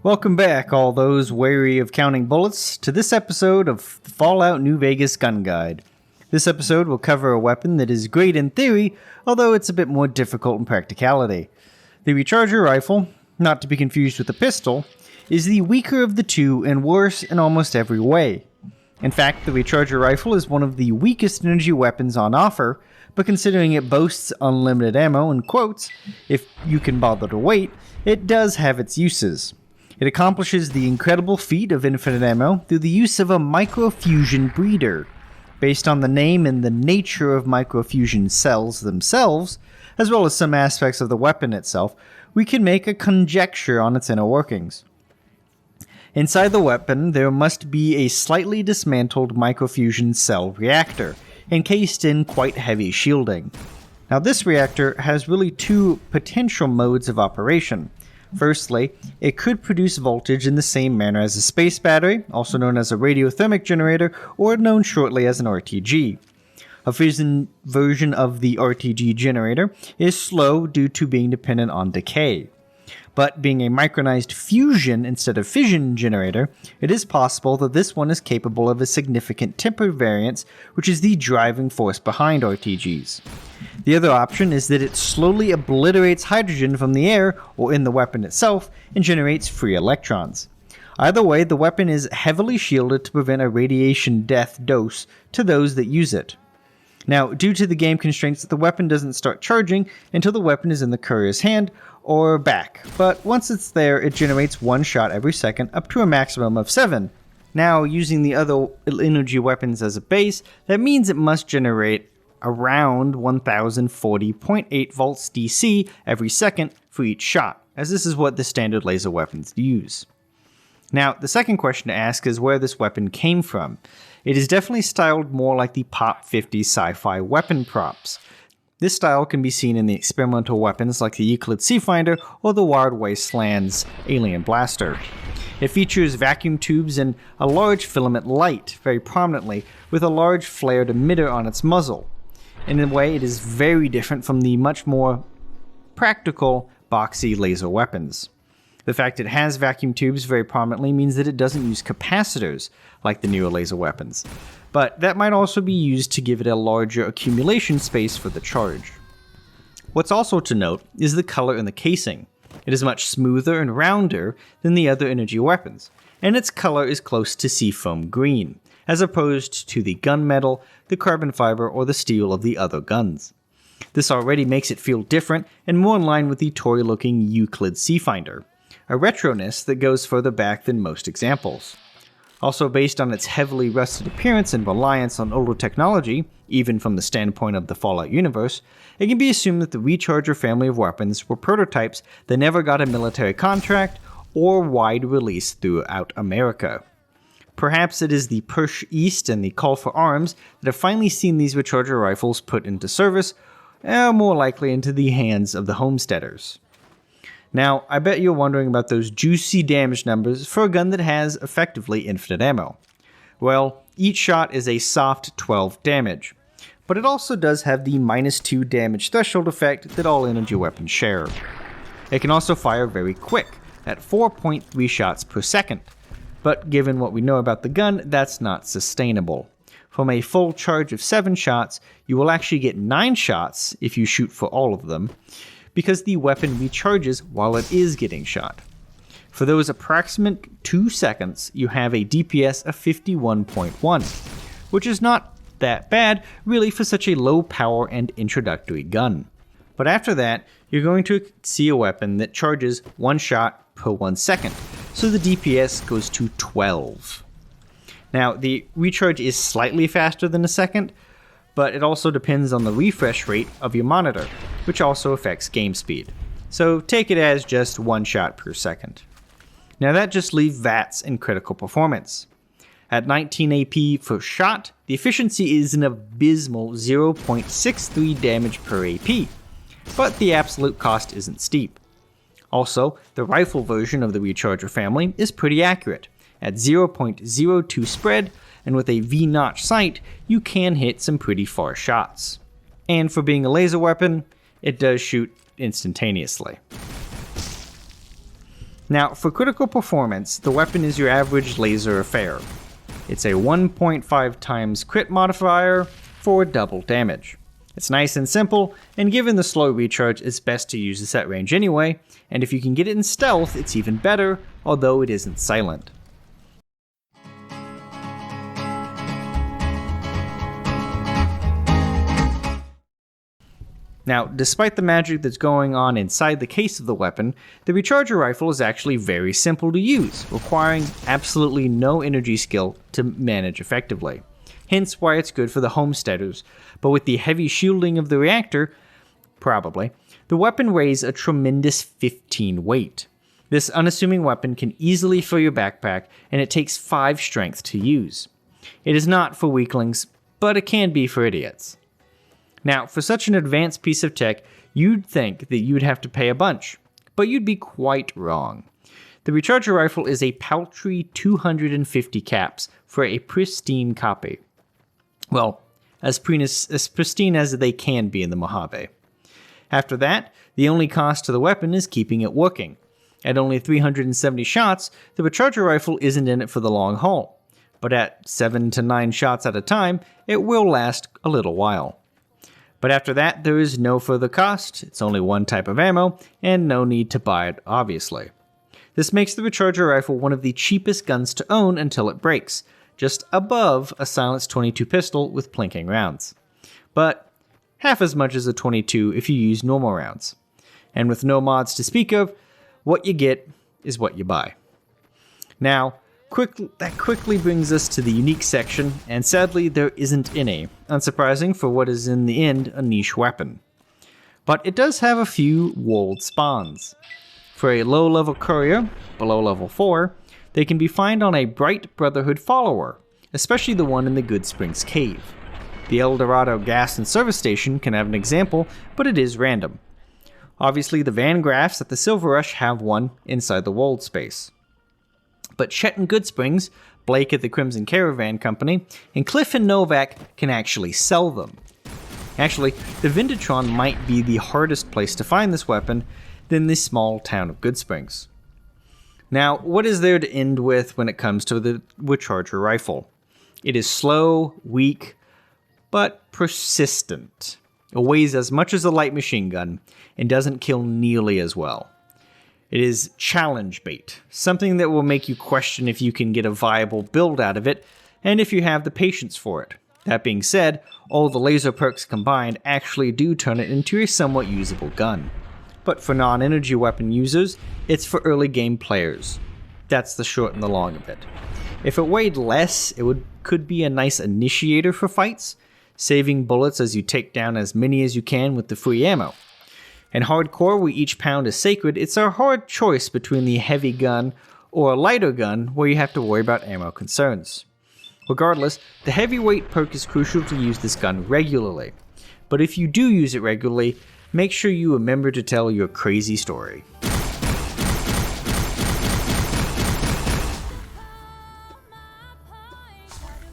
Welcome back, all those wary of counting bullets, to this episode of the Fallout New Vegas Gun Guide. This episode will cover a weapon that is great in theory, although it's a bit more difficult in practicality. The recharger rifle, not to be confused with the pistol, is the weaker of the two and worse in almost every way. In fact, the recharger rifle is one of the weakest energy weapons on offer, but considering it boasts unlimited ammo, in quotes, if you can bother to wait, it does have its uses. It accomplishes the incredible feat of infinite ammo through the use of a microfusion breeder. Based on the name and the nature of microfusion cells themselves, as well as some aspects of the weapon itself, we can make a conjecture on its inner workings. Inside the weapon, there must be a slightly dismantled microfusion cell reactor, encased in quite heavy shielding. Now, this reactor has really two potential modes of operation. Firstly, it could produce voltage in the same manner as a space battery, also known as a radiothermic generator, or known shortly as an RTG. A version of the RTG generator is slow due to being dependent on decay. But being a micronized fusion instead of fission generator, it is possible that this one is capable of a significant temper variance, which is the driving force behind RTGs. The other option is that it slowly obliterates hydrogen from the air or in the weapon itself and generates free electrons. Either way, the weapon is heavily shielded to prevent a radiation death dose to those that use it. Now, due to the game constraints, the weapon doesn't start charging until the weapon is in the courier's hand or back, but once it's there, it generates one shot every second up to a maximum of 7. Now, using the other energy weapons as a base, that means it must generate around 1040.8 volts DC every second for each shot, as this is what the standard laser weapons use. Now, the second question to ask is where this weapon came from. It is definitely styled more like the Pop 50 sci-fi weapon props. This style can be seen in the experimental weapons like the Euclid Seafinder or the Wild Wasteland's Alien Blaster. It features vacuum tubes and a large filament light, very prominently, with a large flared emitter on its muzzle. In a way, it is very different from the much more practical, boxy laser weapons. The fact it has vacuum tubes very prominently means that it doesn't use capacitors like the newer laser weapons, but that might also be used to give it a larger accumulation space for the charge. What's also to note is the color in the casing. It is much smoother and rounder than the other energy weapons, and its color is close to seafoam green, as opposed to the gunmetal, the carbon fiber, or the steel of the other guns. This already makes it feel different and more in line with the toy-looking Euclid Seafinder, a retroness that goes further back than most examples. Also, based on its heavily rusted appearance and reliance on older technology, even from the standpoint of the Fallout universe, it can be assumed that the Recharger family of weapons were prototypes that never got a military contract or wide release throughout America. Perhaps it is the push east and the call for arms that have finally seen these Recharger rifles put into service, or more likely into the hands of the homesteaders. Now, I bet you're wondering about those juicy damage numbers for a gun that has effectively infinite ammo. Well, each shot is a soft 12 damage, but it also does have the -2 damage threshold effect that all energy weapons share. It can also fire very quick, at 4.3 shots per second, but given what we know about the gun, that's not sustainable. From a full charge of 7 shots, you will actually get 9 shots if you shoot for all of them, because the weapon recharges while it is getting shot. For those approximate 2 seconds, you have a DPS of 51.1, which is not that bad, really, for such a low power and introductory gun. But after that, you're going to see a weapon that charges 1 shot per 1 second, so the DPS goes to 12. Now, the recharge is slightly faster than a second, but it also depends on the refresh rate of your monitor, which also affects game speed. So take it as just 1 shot per second. Now that just leaves VATS in critical performance. At 19 AP per shot, the efficiency is an abysmal 0.63 damage per AP, but the absolute cost isn't steep. Also, the rifle version of the Recharger family is pretty accurate. At 0.02 spread, and with a V-notch sight, you can hit some pretty far shots. And for being a laser weapon, it does shoot instantaneously. Now, for critical performance, the weapon is your average laser affair. It's a 1.5 times crit modifier for double damage. It's nice and simple, and given the slow recharge, it's best to use this at range anyway, and if you can get it in stealth, it's even better, although it isn't silent. Now, despite the magic that's going on inside the case of the weapon, the recharger rifle is actually very simple to use, requiring absolutely no energy skill to manage effectively. Hence why it's good for the homesteaders, but with the heavy shielding of the reactor, probably, the weapon weighs a tremendous 15 weight. This unassuming weapon can easily fill your backpack, and it takes 5 strength to use. It is not for weaklings, but it can be for idiots. Now, for such an advanced piece of tech, you'd think that you'd have to pay a bunch, but you'd be quite wrong. The recharger rifle is a paltry 250 caps for a pristine copy. Well, as pristine as they can be in the Mojave. After that, the only cost to the weapon is keeping it working. At only 370 shots, the recharger rifle isn't in it for the long haul, but at 7 to 9 shots at a time, it will last a little while. But after that, there is no further cost, it's only one type of ammo, and no need to buy it, obviously. This makes the recharger rifle one of the cheapest guns to own until it breaks, just above a silenced 22 pistol with plinking rounds. But half as much as a 22 if you use normal rounds. And with no mods to speak of, what you get is what you buy. Now, that quickly brings us to the unique section, and sadly there isn't any, unsurprising for what is in the end a niche weapon. But it does have a few walled spawns. For a low-level courier, below level 4, they can be found on a Bright Brotherhood follower, especially the one in the Good Springs Cave. The El Dorado gas and service station can have an example, but it is random. Obviously, the Van Graffs at the Silver Rush have one inside the walled space. But Chet and Good Springs, Blake at the Crimson Caravan Company, and Cliff and Novak can actually sell them. Actually, the Vinditron might be the hardest place to find this weapon than the small town of Good Springs. Now, what is there to end with when it comes to the recharger rifle? It is slow, weak, but persistent. It weighs as much as a light machine gun, and doesn't kill nearly as well. It is challenge bait, something that will make you question if you can get a viable build out of it, and if you have the patience for it. That being said, all the laser perks combined actually do turn it into a somewhat usable gun. But for non-energy weapon users, it's for early game players. That's the short and the long of it. If it weighed less, it could be a nice initiator for fights, saving bullets as you take down as many as you can with the free ammo. In hardcore, where each pound is sacred, it's a hard choice between the heavy gun or a lighter gun where you have to worry about ammo concerns. Regardless, the heavyweight perk is crucial to use this gun regularly. But if you do use it regularly, make sure you remember to tell your crazy story.